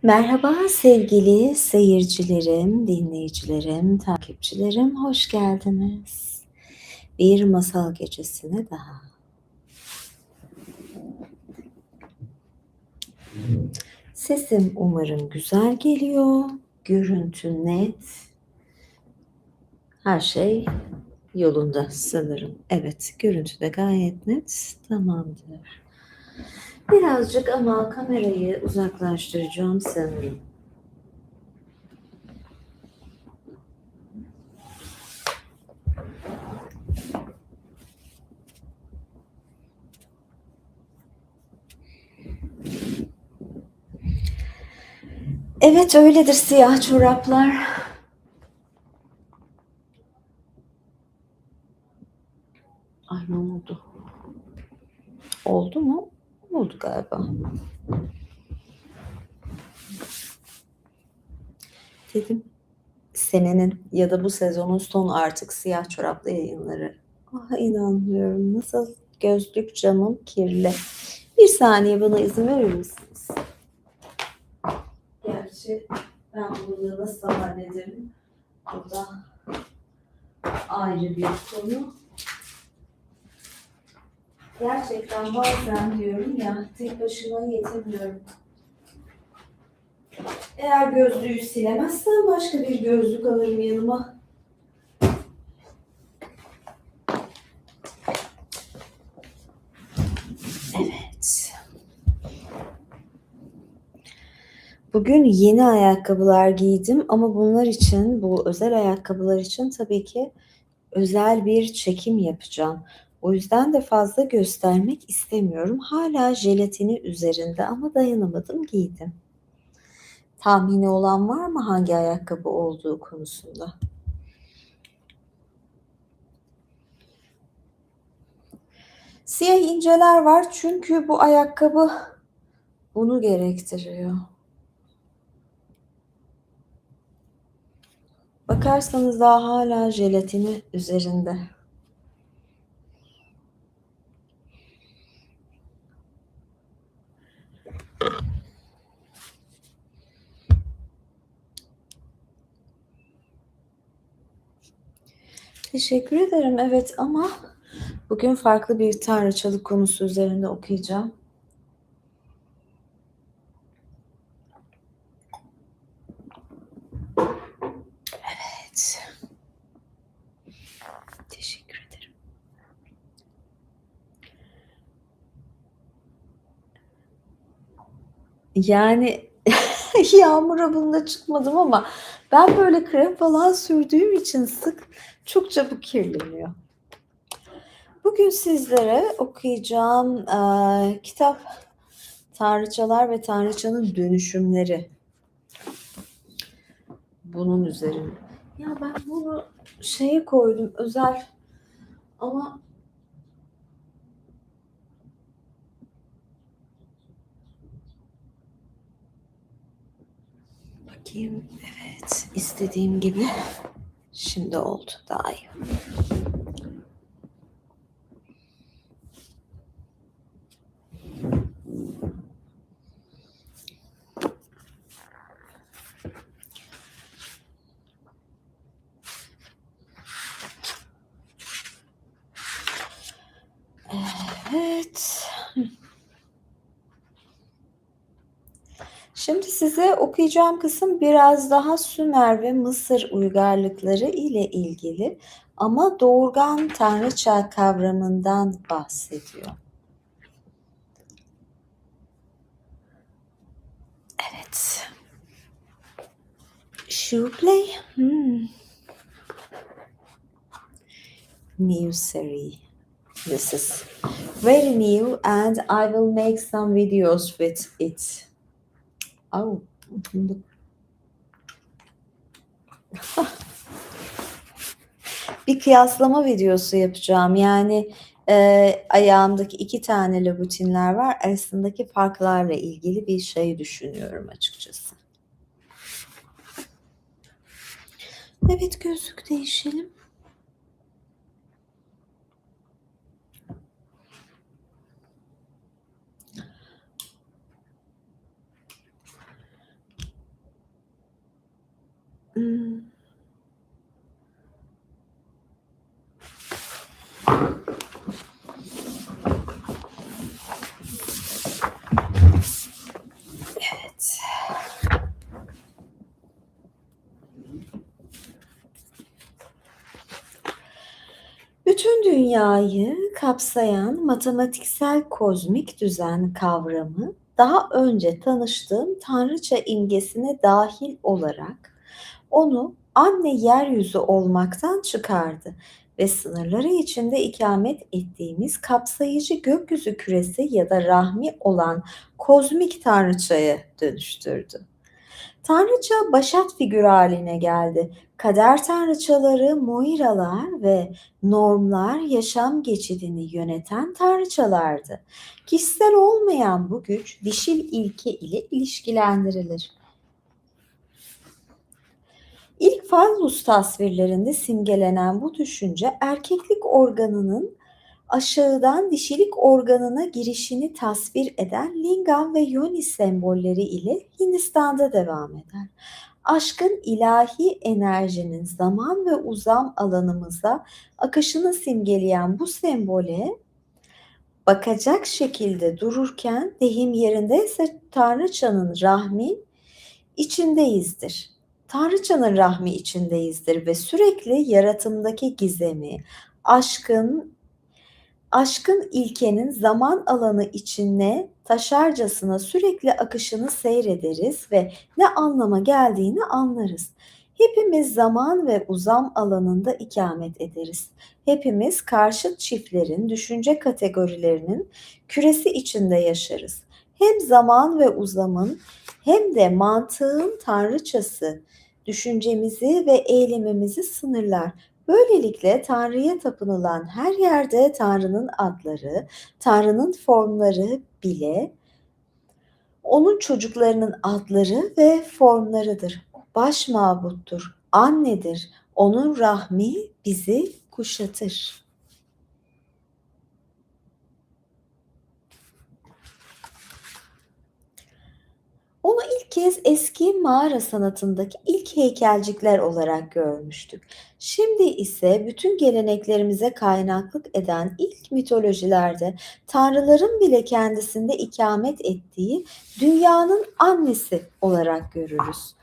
Merhaba sevgili seyircilerim, dinleyicilerim, takipçilerim, hoş geldiniz. Bir masal gecesine daha. Sesim umarım güzel geliyor, görüntü net, her şey yolunda sanırım. Evet, görüntü de gayet net, tamamdır. Birazcık ama kamerayı uzaklaştıracağım sanırım. Evet öyledir siyah çoraplar. Ay ne oldu? Oldu mu? Oldu galiba. Dedim senenin ya da bu sezonun son artık siyah çoraplı yayınları. Ah inanmıyorum. Nasıl gözlük camım kirli. Bir saniye bana izin verir misiniz? Gerçi ben bunu nasıl hallederim? Bu da ayrı bir konu. Gerçekten bazen diyorum ya tek başıma yetemiyorum. Eğer gözlüğü silemezsem başka bir gözlük alırım yanıma. Evet. Bugün yeni ayakkabılar giydim ama bunlar için, bu özel ayakkabılar için tabii ki özel bir çekim yapacağım. O yüzden de fazla göstermek istemiyorum. Hala jelatini üzerinde ama dayanamadım giydim. Tahmini olan var mı hangi ayakkabı olduğu konusunda? Siyah inceler var çünkü bu ayakkabı bunu gerektiriyor. Bakarsanız daha hala jelatini üzerinde. Teşekkür ederim. Evet ama bugün farklı bir tanrıçalık konusu üzerinde okuyacağım. Evet. Teşekkür ederim. Yani yağmura bununla çıkmadım ama ben böyle krem falan sürdüğüm için sık çok çabuk kirleniyor. Bugün sizlere okuyacağım kitap Tanrıçalar ve Tanrıçanın Dönüşümleri. Bunun üzerine. Ya ben bunu şeye koydum özel ama bakayım. Evet, istediğim gibi. Şimdi oldu daha iyi. Evet. Şimdi size okuyacağım kısım biraz daha Sümer ve Mısır uygarlıkları ile ilgili ama doğurgan tanrıça kavramından bahsediyor. Evet. Shoe play? New series. This is very new and I will make some videos with it. Oh. Bir kıyaslama videosu yapacağım. Yani ayağımdaki 2 tane lobutinler var. Arasındaki farklarla ilgili bir şey düşünüyorum açıkçası. Evet gözlük değişelim. Imm, evet. Bütün dünyayı kapsayan matematiksel kozmik düzen kavramı, daha önce tanıştığım tanrıça imgesine dâhil olarak onu anne yeryüzü olmaktan çıkardı ve sınırları içinde ikamet ettiğimiz kapsayıcı gökyüzü küresi ya da rahmi olan kozmik tanrıçaya dönüştürdü. Tanrıça başat figürü haline geldi. Kader tanrıçaları Moiralar ve normlar yaşam geçidini yöneten tanrıçalardı. Kişisel olmayan bu güç dişil ilke ile ilişkilendirilir. İlk fallus tasvirlerinde simgelenen bu düşünce erkeklik organının aşağıdan dişilik organına girişini tasvir eden lingam ve yoni sembolleri ile Hindistan'da devam eder. Aşkın ilahi enerjinin zaman ve uzam alanımıza akışını simgeleyen bu sembole bakacak şekilde dururken deyim yerindeyse Tanrıçanın rahmi içindeyizdir. Tanrıçanın rahmi içindeyizdir ve sürekli yaratımdaki gizemi, aşkın aşkın ilkenin zaman alanı içine taşarcasına sürekli akışını seyrederiz ve ne anlama geldiğini anlarız. Hepimiz zaman ve uzam alanında ikamet ederiz. Hepimiz karşıt çiftlerin düşünce kategorilerinin küresi içinde yaşarız. Hem zaman ve uzamın hem de mantığın tanrıçası düşüncemizi ve eylemimizi sınırlar. Böylelikle Tanrı'ya tapınılan her yerde Tanrı'nın adları, Tanrı'nın formları bile onun çocuklarının adları ve formlarıdır. Baş mabuttur, annedir. Onun rahmi bizi kuşatır. Onu ilk kez eski mağara sanatındaki ilk heykelcikler olarak görmüştük. Şimdi ise bütün geleneklerimize kaynaklık eden ilk mitolojilerde tanrıların bile kendisinde ikamet ettiği dünyanın annesi olarak görürüz.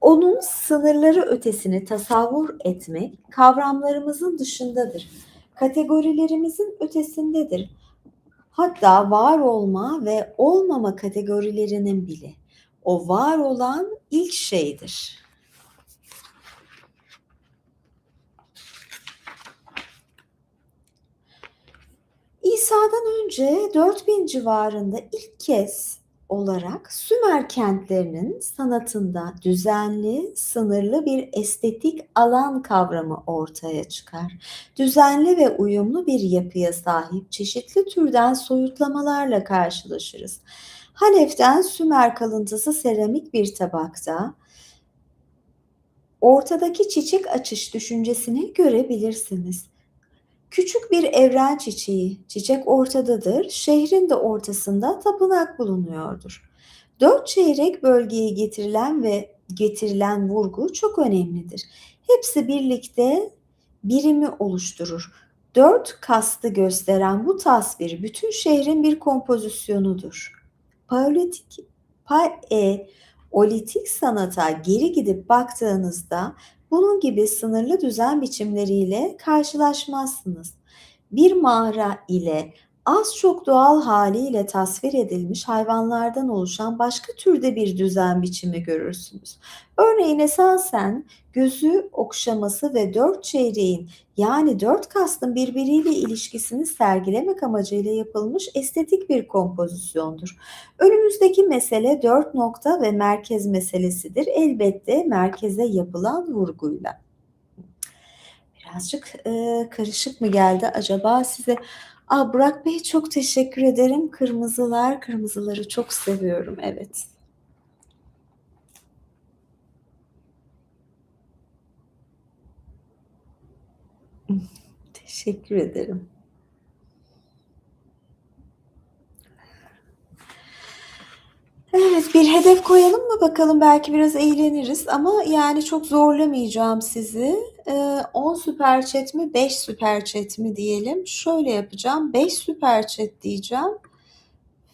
Onun sınırları ötesini tasavvur etmek kavramlarımızın dışındadır. Kategorilerimizin ötesindedir. Hatta var olma ve olmama kategorilerinin bile. O var olan ilk şeydir. İsa'dan önce 4000 civarında ilk kez olarak Sümer kentlerinin sanatında düzenli, sınırlı bir estetik alan kavramı ortaya çıkar. Düzenli ve uyumlu bir yapıya sahip çeşitli türden soyutlamalarla karşılaşırız. Halep'ten Sümer kalıntısı seramik bir tabakta ortadaki çiçek açış düşüncesini görebilirsiniz. Küçük bir evren çiçeği, çiçek ortadadır, şehrin de ortasında tapınak bulunuyordur. Dört çeyrek bölgeye getirilen vurgu çok önemlidir. Hepsi birlikte birimi oluşturur. Dört kastı gösteren bu tasvir bütün şehrin bir kompozisyonudur. Paleolitik, Paleolitik sanata geri gidip baktığınızda bunun gibi sınırlı düzen biçimleriyle karşılaşmazsınız. Bir mağara ile az çok doğal haliyle tasvir edilmiş hayvanlardan oluşan başka türde bir düzen biçimi görürsünüz. Örneğin esasen gözü okşaması ve dört çeyreğin yani dört kastın birbiriyle ilişkisini sergilemek amacıyla yapılmış estetik bir kompozisyondur. Önümüzdeki mesele dört nokta ve merkez meselesidir. Elbette merkeze yapılan vurguyla. Birazcık karışık mı geldi acaba size? Burak Bey çok teşekkür ederim. Kırmızılar, kırmızıları çok seviyorum. Evet. Teşekkür ederim. Evet, Bir hedef koyalım mı bakalım? Belki biraz eğleniriz ama yani çok zorlamayacağım sizi. 10 süper chat mi, 5 süper chat mi diyelim. Şöyle yapacağım. 5 süper chat diyeceğim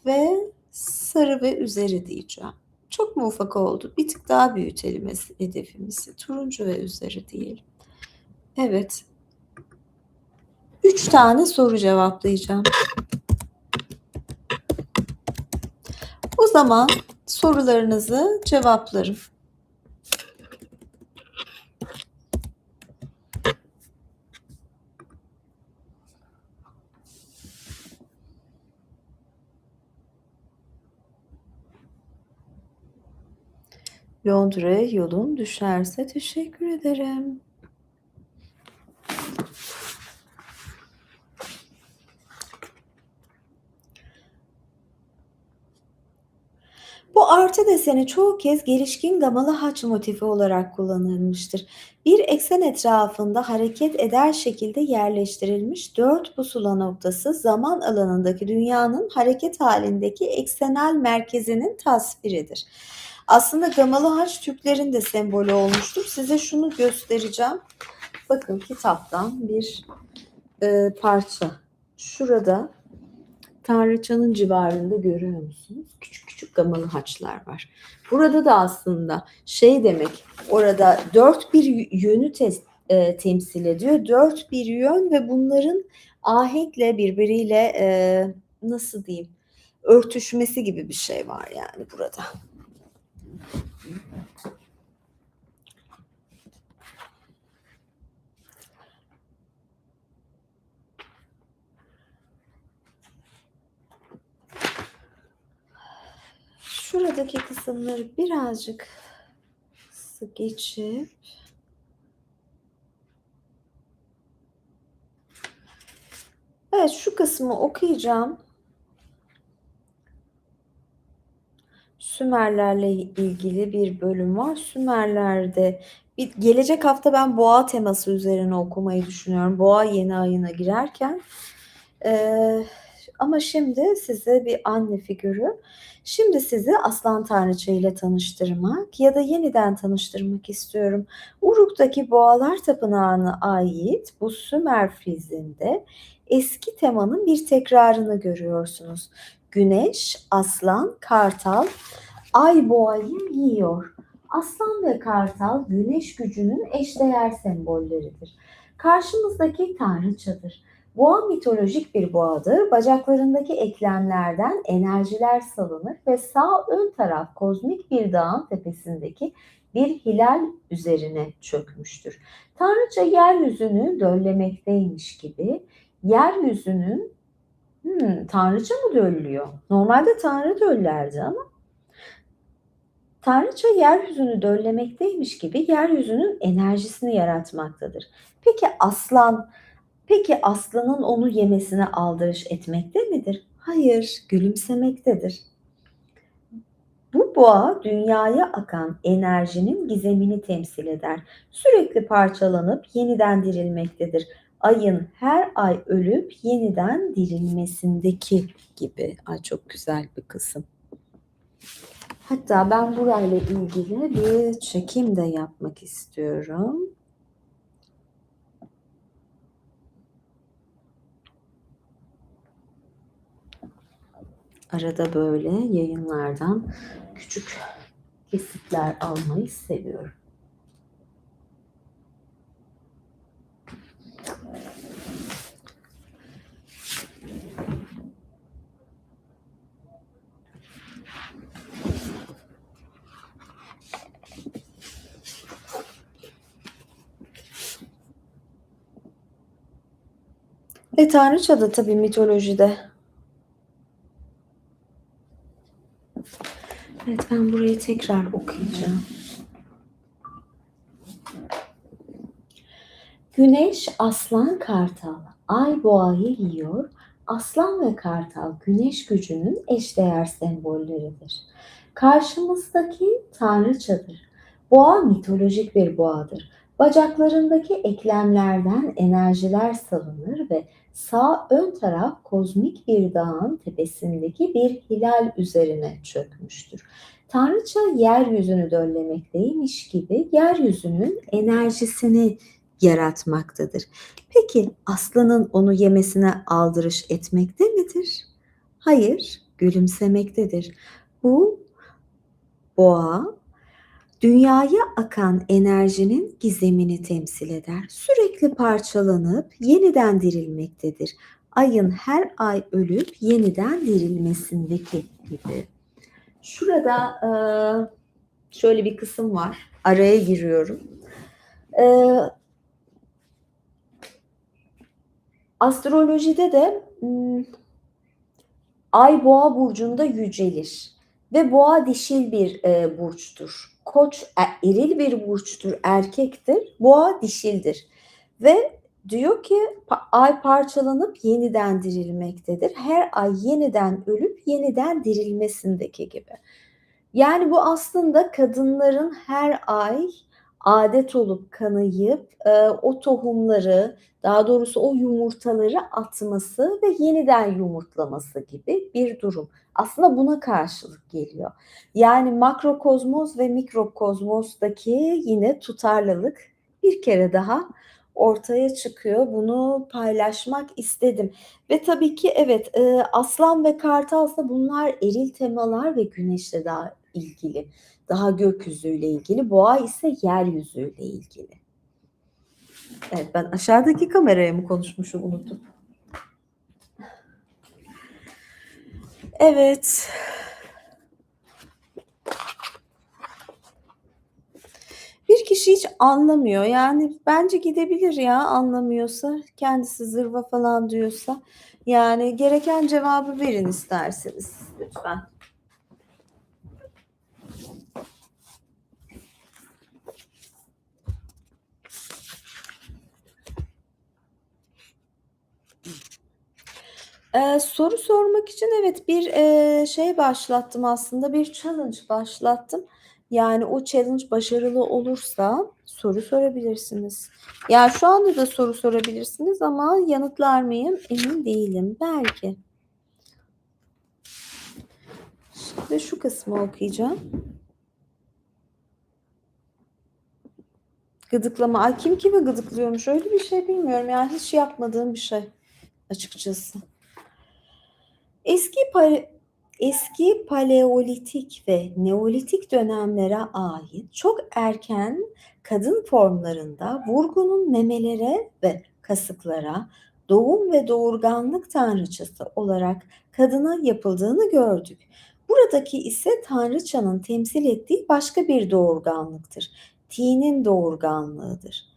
ve sarı ve üzeri diyeceğim. Çok mu ufak oldu? Bir tık daha büyütelim hedefimizi. Turuncu ve üzeri diyelim. Evet. 3 tane soru cevaplayacağım. O zaman sorularınızı cevaplarım. Londra'ya yolun düşerse teşekkür ederim. Bu artı deseni çoğu kez gelişkin gamalı haç motifi olarak kullanılmıştır. Bir eksen etrafında hareket eder şekilde yerleştirilmiş 4 pusula noktası zaman alanındaki dünyanın hareket halindeki eksenel merkezinin tasviridir. Aslında gamalı haç Türklerin de sembolü olmuştur. Size şunu göstereceğim. Bakın kitaptan bir parça. Şurada Tanrıçanın civarında görüyor musunuz? Küçük küçük gamalı haçlar var. Burada da aslında şey demek, orada dört bir yönü temsil ediyor. Dört bir yön ve bunların ahenkle birbiriyle nasıl diyeyim, örtüşmesi gibi bir şey var yani burada. Şuradaki kısımları birazcık geçip evet, şu kısmı okuyacağım. Sümerlerle ilgili bir bölüm var. Sümerler'de gelecek hafta ben boğa teması üzerine okumayı düşünüyorum. Boğa yeni ayına girerken. Ama şimdi size bir anne figürü. Şimdi sizi Aslan Tanrıça ile tanıştırmak ya da yeniden tanıştırmak istiyorum. Uruk'taki Boğalar Tapınağı'na ait bu Sümer frizinde eski temanın bir tekrarını görüyorsunuz. Güneş, aslan, kartal, ay boğayı yiyor. Aslan ve kartal güneş gücünün eşdeğer sembolleridir. Karşımızdaki tanrıçadır. Boğa mitolojik bir boğadır. Bacaklarındaki eklemlerden enerjiler salınır ve sağ ön taraf kozmik bir dağın tepesindeki bir hilal üzerine çökmüştür. Tanrıça yeryüzünü döllemekteymiş gibi yeryüzünün Tanrıça mı döllüyor? Normalde Tanrı döllerdi ama Tanrıça yeryüzünü döllemekteymiş gibi yeryüzünün enerjisini yaratmaktadır. Peki aslanın onu yemesine aldırış etmekte midir? Hayır, gülümsemektedir. Bu boğa dünyaya akan enerjinin gizemini temsil eder. Sürekli parçalanıp yeniden dirilmektedir. Ayın her ay ölüp yeniden dirilmesindeki gibi. Ay, çok güzel bir kısım. Hatta ben burayla ilgili bir çekim de yapmak istiyorum. Arada böyle yayınlardan küçük kesitler almayı seviyorum. Tanrıça da tabii mitolojide. Evet, ben burayı tekrar okuyacağım. Güneş, aslan, kartal, ay boğayı yiyor. Aslan ve kartal güneş gücünün eşdeğer sembolleridir. Karşımızdaki tanrıçadır. Boğa mitolojik bir boğadır. Bacaklarındaki eklemlerden enerjiler salınır ve sağ ön taraf kozmik bir dağın tepesindeki bir hilal üzerine çökmüştür. Tanrıça yeryüzünü döllemekteymiş gibi yeryüzünün enerjisini yaratmaktadır. Peki aslanın onu yemesine aldırış etmekte midir? Hayır, gülümsemektedir. Bu boğa dünyaya akan enerjinin gizemini temsil eder. Sürekli parçalanıp yeniden dirilmektedir. Ayın her ay ölüp yeniden dirilmesindeki gibi. Şurada şöyle bir kısım var. Araya giriyorum. Astrolojide de Ay Boğa burcunda yücelir ve Boğa dişil bir burçtur. Koç eril bir burçtur, erkektir. Boğa dişildir ve diyor ki ay parçalanıp yeniden dirilmektedir. Her ay yeniden ölüp yeniden dirilmesindeki gibi. Yani bu aslında kadınların her ay adet olup kanayıp o tohumları, daha doğrusu o yumurtaları atması ve yeniden yumurtlaması gibi bir durum. Aslında buna karşılık geliyor. Yani makrokozmos ve mikrokozmostaki yine tutarlılık bir kere daha ortaya çıkıyor. Bunu paylaşmak istedim. Ve tabii ki evet, aslan ve kartalsa bunlar eril temalar ve güneşle daha ilgili. Daha gökyüzüyle ilgili. Boğa ise yeryüzüyle ilgili. Evet, ben aşağıdaki kameraya mı konuşmuşum, unuttum. Evet. Bir kişi hiç anlamıyor. Yani bence gidebilir ya, anlamıyorsa. Kendisi zırva falan diyorsa. Yani gereken cevabı verin isterseniz lütfen. Soru sormak için evet bir şey başlattım aslında, bir challenge başlattım. Yani o challenge başarılı olursa soru sorabilirsiniz. Ya şu anda da soru sorabilirsiniz ama yanıtlar mıyım emin değilim. Belki. Şimdi şu kısmı okuyacağım. Gıdıklama. Ay kim kimi gıdıklıyormuş öyle bir şey bilmiyorum. Yani hiç yapmadığım bir şey açıkçası. Eski Paleolitik ve Neolitik dönemlere ait çok erken kadın formlarında vurgunun memelere ve kasıklara doğum ve doğurganlık tanrıçası olarak kadına yapıldığını gördük. Buradaki ise tanrıçanın temsil ettiği başka bir doğurganlıktır. Tinin doğurganlığıdır.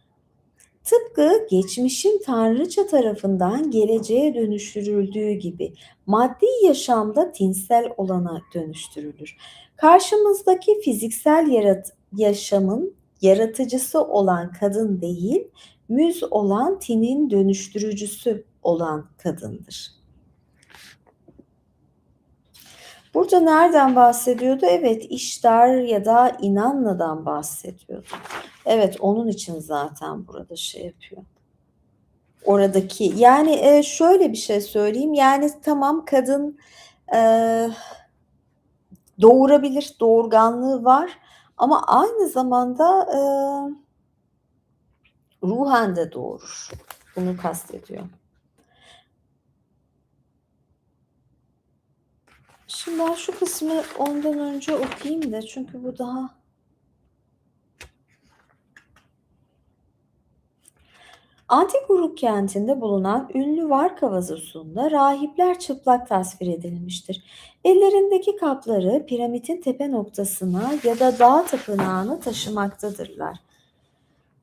Tıpkı geçmişin tanrıça tarafından geleceğe dönüştürüldüğü gibi maddi yaşamda tinsel olana dönüştürülür. Karşımızdaki fiziksel yaşamın yaratıcısı olan kadın değil, müz olan tinin dönüştürücüsü olan kadındır. Burada nereden bahsediyordu? Evet, İştar ya da İnanna'dan bahsediyordu. Evet, onun için zaten burada şey yapıyor. Oradaki yani şöyle bir şey söyleyeyim, yani tamam kadın doğurabilir, doğurganlığı var ama aynı zamanda ruhen de doğurur. Bunu kastediyor. Şimdi ben şu kısmı ondan önce okuyayım da çünkü bu daha... Antik Uruk kentinde bulunan ünlü Varka vazosunda rahipler çıplak tasvir edilmiştir. Ellerindeki kapları piramidin tepe noktasına ya da dağ tapınağına taşımaktadırlar.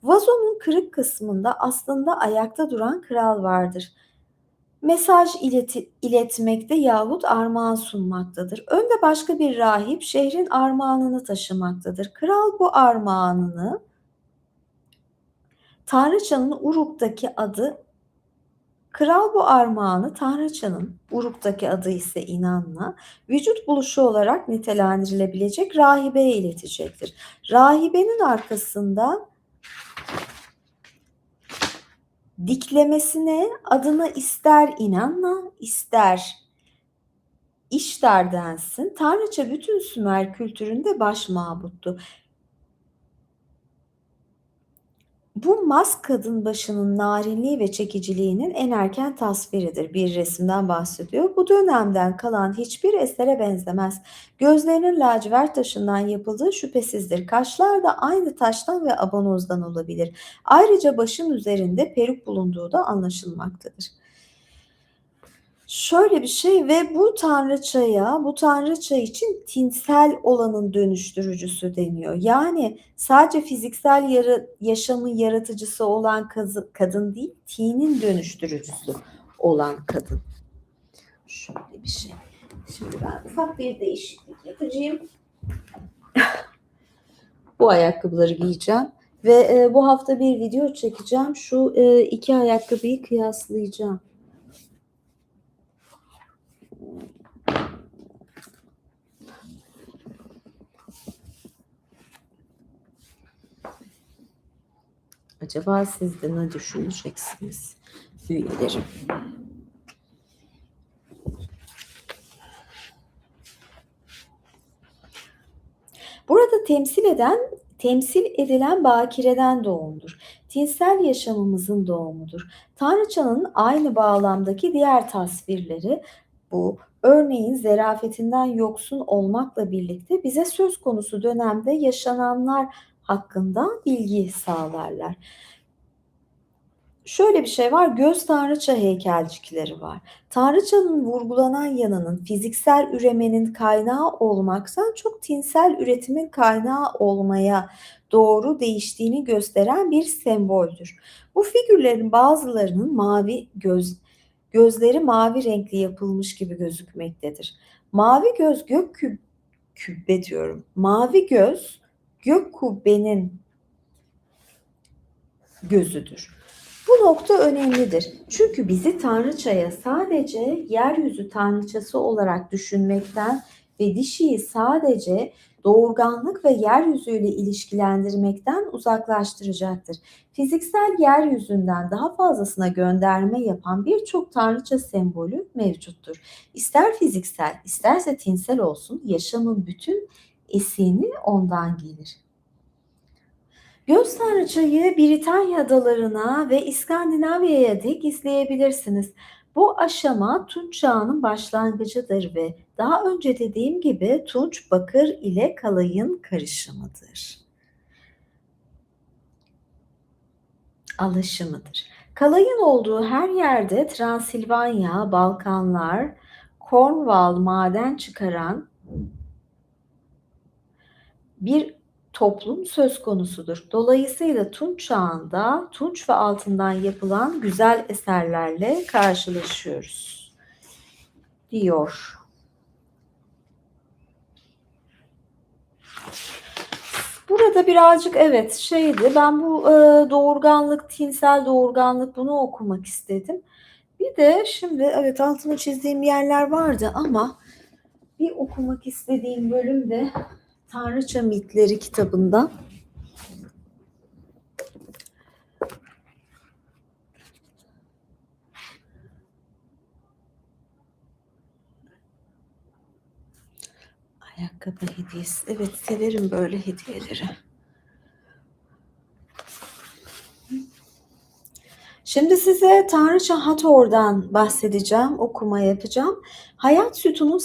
Vazonun kırık kısmında aslında ayakta duran kral vardır. Mesaj iletmekte yahut armağan sunmaktadır. Önde başka bir rahip şehrin armağanını taşımaktadır. Kral bu armağanını Tanrıçanın Uruk'taki adı ise İnanna, vücut buluşu olarak nitelendirilebilecek rahibeye iletecektir. Rahibenin arkasında diklemesine adını ister İnanna, ister İştar'densin. Tanrıça bütün Sümer kültüründe baş mabuttu. Bu Maz kadın başının narinliği ve çekiciliğinin en erken tasviridir. Bir resimden bahsediyor. Bu dönemden kalan hiçbir esere benzemez. Gözlerinin lacivert taşından yapıldığı şüphesizdir. Kaşlar da aynı taştan ve abanozdan olabilir. Ayrıca başın üzerinde peruk bulunduğu da anlaşılmaktadır. Şöyle bir şey ve bu tanrıça için tinsel olanın dönüştürücüsü deniyor. Yani sadece fiziksel yaşamın yaratıcısı olan kadın değil, tinin dönüştürücüsü olan kadın. Şöyle bir şey. Şimdi ben ufak bir değişiklik yapacağım. Bu ayakkabıları giyeceğim ve bu hafta bir video çekeceğim. Şu iki ayakkabıyı kıyaslayacağım. Acaba siz de ne düşüneceksiniz üyelerim? Burada temsil edilen bakireden doğumdur. Tinsel yaşamımızın doğumudur. Tanrıçanın aynı bağlamdaki diğer tasvirleri bu. Örneğin zerafetinden yoksun olmakla birlikte bize söz konusu dönemde yaşananlar hakkında bilgi sağlarlar. Şöyle bir şey var, göz tanrıça heykelcikleri var. Tanrıçanın vurgulanan yanının fiziksel üremenin kaynağı olmaktan çok tinsel üretimin kaynağı olmaya doğru değiştiğini gösteren bir semboldür. Bu figürlerin bazılarının gözleri mavi renkli yapılmış gibi gözükmektedir. Mavi göz Mavi göz gök kubbenin gözüdür. Bu nokta önemlidir. Çünkü bizi tanrıçaya sadece yeryüzü tanrıçası olarak düşünmekten ve dişiyi sadece doğurganlık ve yeryüzüyle ilişkilendirmekten uzaklaştıracaktır. Fiziksel yeryüzünden daha fazlasına gönderme yapan birçok tanrıça sembolü mevcuttur. İster fiziksel, isterse tinsel olsun, yaşamın bütün esini ondan gelir. Göz tanrıçayı Britanya adalarına ve İskandinavya'ya dek izleyebilirsiniz. Bu aşama Tunç Çağı'nın başlangıcıdır ve daha önce dediğim gibi tunç bakır ile kalayın karışımıdır. Alaşımıdır. Kalayın olduğu her yerde Transilvanya, Balkanlar, Cornwall maden çıkaran bir toplum söz konusudur. Dolayısıyla Tunç Çağı'nda tunç ve altından yapılan güzel eserlerle karşılaşıyoruz diyor. Burada birazcık ben bu doğurganlık, tinsel doğurganlık bunu okumak istedim. Bir de şimdi altını çizdiğim yerler vardı ama bir okumak istediğim bölüm de Tanrıça Mitleri kitabından. Ayakkabı hediyesi. Evet, severim böyle hediyeleri. Şimdi size Tanrıça Hathor'dan bahsedeceğim, okuma yapacağım. Hayat sütunun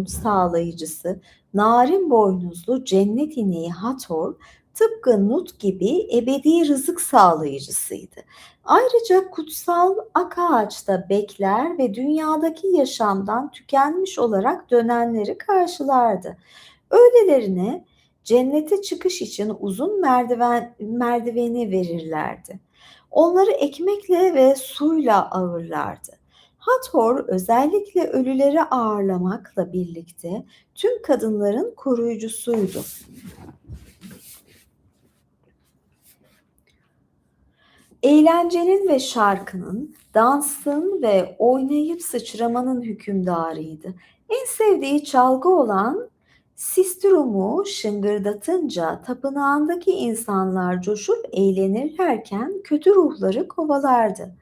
sağlayıcısı, narin boynuzlu cennet ineği Hathor, tıpkı Nut gibi ebedi rızık sağlayıcısıydı. Ayrıca kutsal ak ağaçta bekler ve dünyadaki yaşamdan tükenmiş olarak dönenleri karşılardı. Öylelerine cennete çıkış için uzun merdiveni verirlerdi. Onları ekmekle ve suyla ağırlardı. Hathor özellikle ölüleri ağırlamakla birlikte tüm kadınların koruyucusuydu. Eğlencenin ve şarkının, dansın ve oynayıp sıçramanın hükümdarıydı. En sevdiği çalgı olan sistrum'u şıngırdatınca tapınağındaki insanlar coşup eğlenirlerken kötü ruhları kovalardı.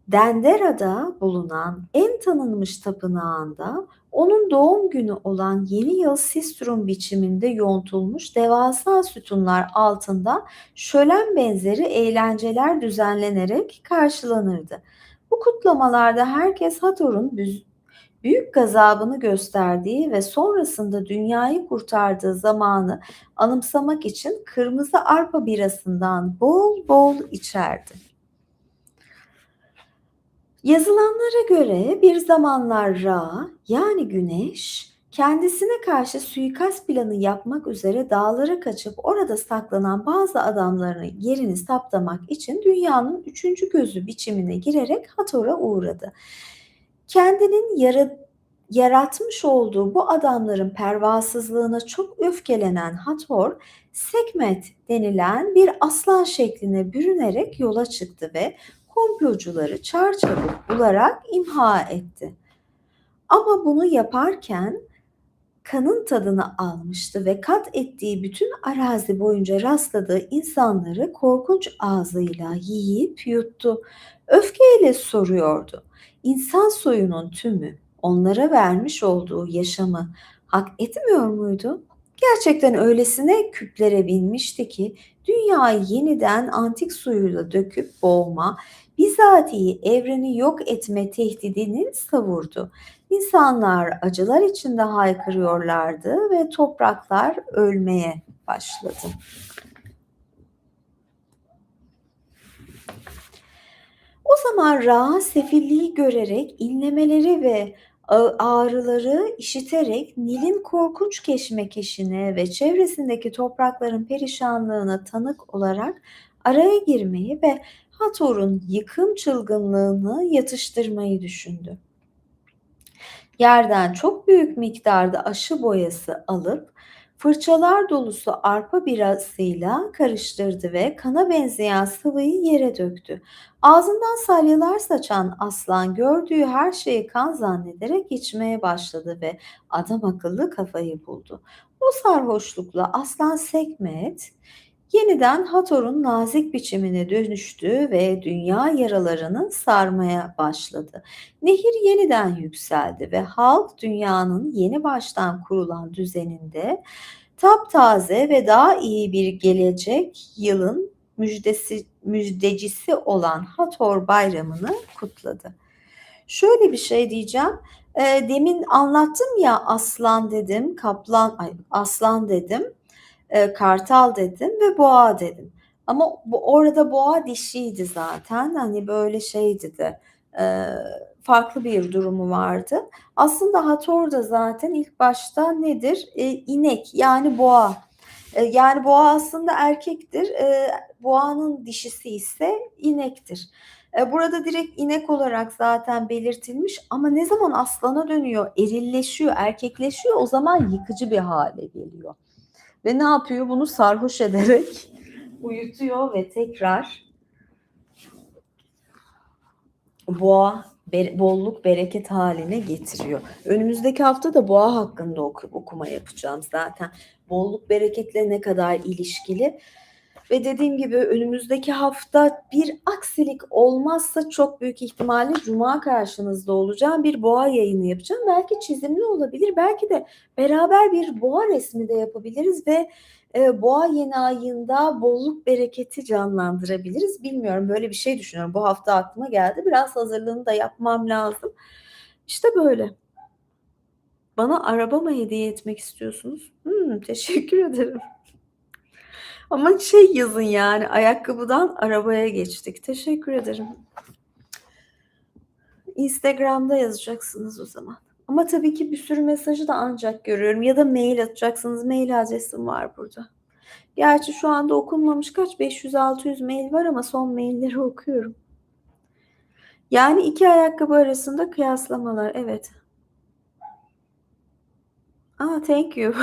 Dendera'da bulunan en tanınmış tapınağında onun doğum günü olan yeni yıl sistrum biçiminde yontulmuş devasa sütunlar altında şölen benzeri eğlenceler düzenlenerek karşılanırdı. Bu kutlamalarda herkes Hathor'un büyük gazabını gösterdiği ve sonrasında dünyayı kurtardığı zamanı anımsamak için kırmızı arpa birasından bol bol içerdi. Yazılanlara göre bir zamanlar Ra, yani Güneş, kendisine karşı suikast planı yapmak üzere dağlara kaçıp orada saklanan bazı adamların yerini saptamak için dünyanın üçüncü gözü biçimine girerek Hathor'a uğradı. Kendinin yaratmış olduğu bu adamların pervasızlığına çok öfkelenen Hathor, Sekmet denilen bir aslan şekline bürünerek yola çıktı ve komplocuları çarçabuk bularak imha etti. Ama bunu yaparken kanın tadını almıştı ve kat ettiği bütün arazi boyunca rastladığı insanları korkunç ağzıyla yiyip yuttu. Öfkeyle soruyordu. İnsan soyunun tümü onlara vermiş olduğu yaşamı hak etmiyor muydu? Gerçekten öylesine küplere binmişti ki dünyayı yeniden antik suyuyla döküp boğma, bizatihi evreni yok etme tehdidini savurdu. İnsanlar acılar içinde haykırıyorlardı ve topraklar ölmeye başladı. O zaman Ra sefilliği görerek, inlemeleri ve ağrıları işiterek Nil'in korkunç keşmekeşine ve çevresindeki toprakların perişanlığına tanık olarak araya girmeyi ve Hathor'un yıkım çılgınlığını yatıştırmayı düşündü. Yerden çok büyük miktarda aşı boyası alıp fırçalar dolusu arpa birasıyla karıştırdı ve kana benzeyen sıvıyı yere döktü. Ağzından salyalar saçan aslan gördüğü her şeyi kan zannederek içmeye başladı ve adam akıllı kafayı buldu. O sarhoşlukla aslan Sekmet yeniden Hathor'un nazik biçimine dönüştü ve dünya yaralarını sarmaya başladı. Nehir yeniden yükseldi ve halk dünyanın yeni baştan kurulan düzeninde taptaze ve daha iyi bir gelecek yılın müjdecisi olan Hathor Bayramı'nı kutladı. Şöyle bir şey diyeceğim. Demin anlattım ya aslan dedim, aslan dedim, kartal dedim ve boğa dedim. Ama orada boğa dişiydi zaten. Hani böyle şeydi de farklı bir durumu vardı. Aslında Hathor da zaten ilk başta nedir? İnek yani boğa. Yani boğa aslında erkektir. Boğanın dişisi ise inektir. Burada direkt inek olarak zaten belirtilmiş ama ne zaman aslana dönüyor, erilleşiyor, erkekleşiyor o zaman yıkıcı bir hale geliyor. Ve ne yapıyor? Bunu sarhoş ederek uyutuyor ve tekrar boğa, bolluk, bereket haline getiriyor. Önümüzdeki hafta da boğa hakkında okuma yapacağım zaten. Bolluk, bereketle ne kadar ilişkili. Ve dediğim gibi önümüzdeki hafta bir aksilik olmazsa çok büyük ihtimalle Cuma karşınızda olacağım. Bir boğa yayını yapacağım. Belki çizimli olabilir. Belki de beraber bir boğa resmi de yapabiliriz ve boğa yeni ayında bolluk bereketi canlandırabiliriz. Bilmiyorum böyle bir şey düşünüyorum. Bu hafta aklıma geldi. Biraz hazırlığını da yapmam lazım. İşte böyle. Bana araba mı hediye etmek istiyorsunuz? Teşekkür ederim. Ama şey yazın yani ayakkabıdan arabaya geçtik. Teşekkür ederim. Instagram'da yazacaksınız o zaman. Ama tabii ki bir sürü mesajı da ancak görüyorum. Ya da mail atacaksınız. Mail adresim var burada. Gerçi şu anda okunmamış kaç? 500-600 mail var ama son mailleri okuyorum. Yani iki ayakkabı arasında kıyaslamalar. Evet. Thank you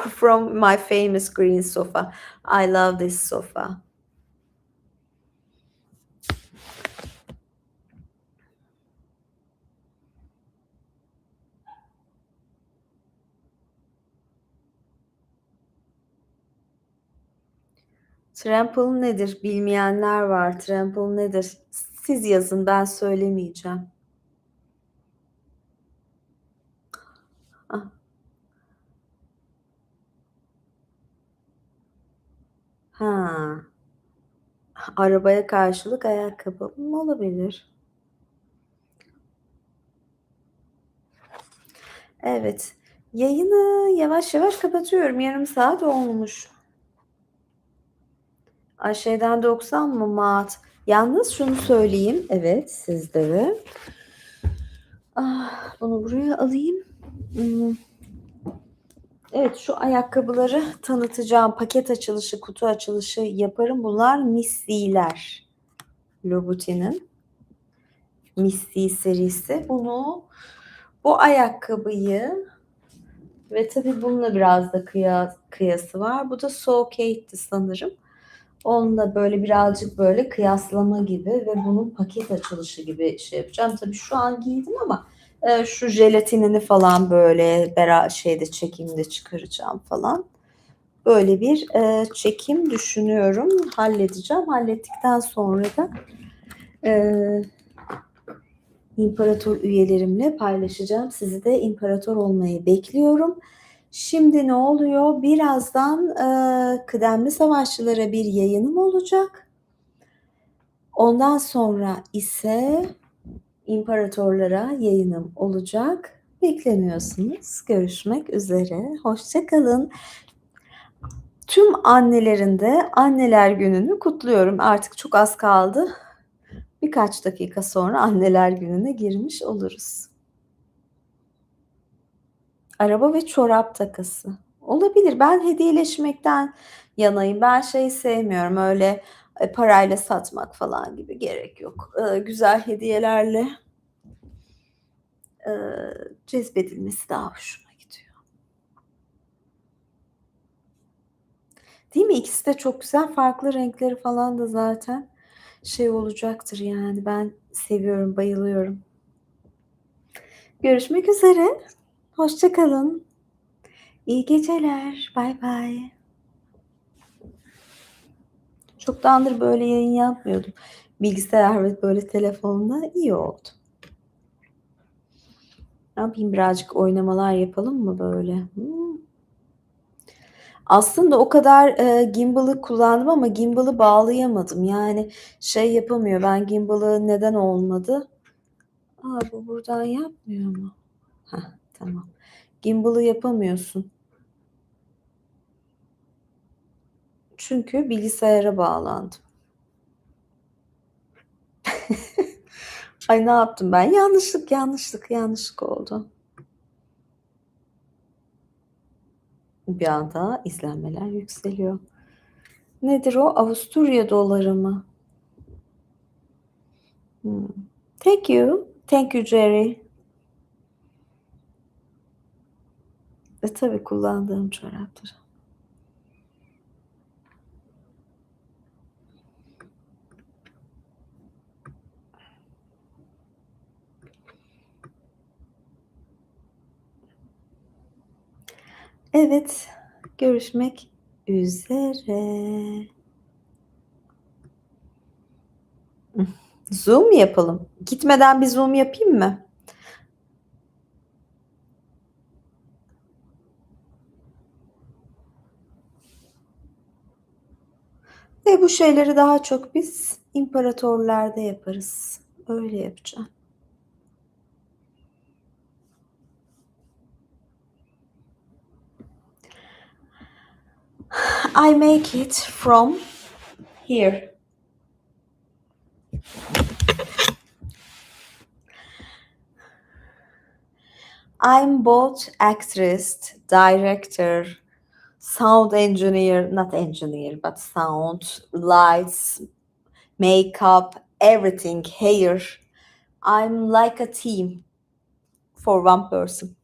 from my famous green sofa. I love this sofa. Trample nedir? Bilmeyenler var. Trample nedir? Siz yazın, ben söylemeyeceğim. Ah, ha, arabaya karşılık ayakkabı. Olabilir. Evet. Yayını yavaş yavaş kapatıyorum. Yarım saat olmuş. Ayşe'den 90 mı Maat? Yalnız şunu söyleyeyim. Evet, sizde de. Ah, bunu buraya alayım. Evet, şu ayakkabıları tanıtacağım. Paket açılışı, kutu açılışı yaparım. Bunlar Missy'ler. Louboutin'in Missy serisi. Bu ayakkabıyı ve tabii bununla biraz da kıyası var. Bu da So Kate'ti sanırım. Onunla böyle birazcık böyle kıyaslama gibi ve bunun paket açılışı gibi şey yapacağım. Tabii şu an giydim ama şu jelatinini falan böyle çekimde çıkaracağım falan. Böyle bir çekim düşünüyorum. Halledeceğim. Hallettikten sonra da e, İmparator üyelerimle paylaşacağım. Sizi de imparator olmayı bekliyorum. Şimdi ne oluyor? Birazdan kıdemli savaşçılara bir yayınım olacak. Ondan sonra ise imparatorlara yayınım olacak. Bekleniyorsunuz. Görüşmek üzere. Hoşça kalın. Tüm annelerin de Anneler Günü'nü kutluyorum. Artık çok az kaldı. Birkaç dakika sonra Anneler Günü'ne girmiş oluruz. Araba ve çorap takısı. Olabilir. Ben hediyeleşmekten yanayım. Ben sevmiyorum öyle parayla satmak falan gibi gerek yok. Güzel hediyelerle cezbedilmesi daha hoşuma gidiyor. Değil mi? İkisi de çok güzel. Farklı renkleri falan da zaten olacaktır yani. Ben seviyorum, bayılıyorum. Görüşmek üzere. Hoşça kalın. İyi geceler. Bay bay. Çoktandır böyle yayın yapmıyordum. Bilgisayar ve böyle telefonda iyi oldu. Ne yapayım, birazcık oynamalar yapalım mı böyle? Aslında o kadar gimbal'ı kullandım ama gimbal'ı bağlayamadım. Yani yapamıyor. Ben gimbal'ı neden olmadı? Bu buradan yapmıyor mu? Heh, tamam. Gimbal'ı yapamıyorsun. Çünkü bilgisayara bağlandım. Ay, ne yaptım ben? Yanlışlık oldu. Bir anda izlenmeler yükseliyor. Nedir o? Avusturya doları mı? Thank you. Thank you Jerry. Tabii kullandığım çoraptır. Evet, görüşmek üzere. Zoom mu yapalım? Gitmeden bir Zoom yapayım mı? Bu şeyleri daha çok biz imparatorlarda yaparız. Öyle yapacağım. I make it from here. I'm both actress, director, sound engineer, not engineer, but sound, lights, makeup, everything, hair. I'm like a team for one person.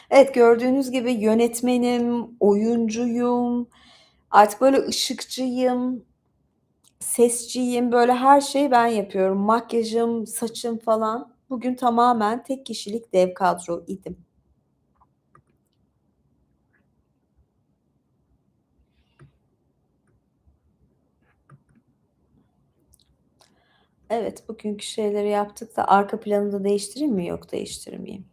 Evet, gördüğünüz gibi yönetmenim, oyuncuyum, artık böyle ışıkçıyım, sesçiyim, böyle her şeyi ben yapıyorum. Makyajım, saçım falan. Bugün tamamen tek kişilik dev kadro idim. Evet, bugünkü şeyleri yaptık da arka planı da değiştireyim mi? Yok, değiştirmeyeyim.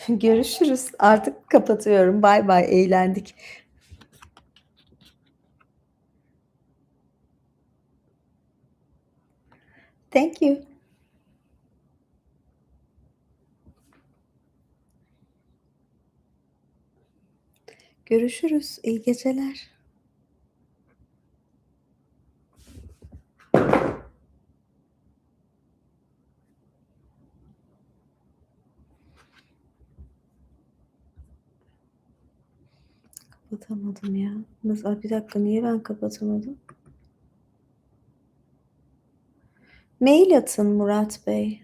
Görüşürüz. Artık kapatıyorum. Bay bay, eğlendik. Thank you. Görüşürüz. İyi geceler. Kapatamadım ya. Nasıl? Bir dakika, niye ben kapatamadım? Mail atın Murat Bey.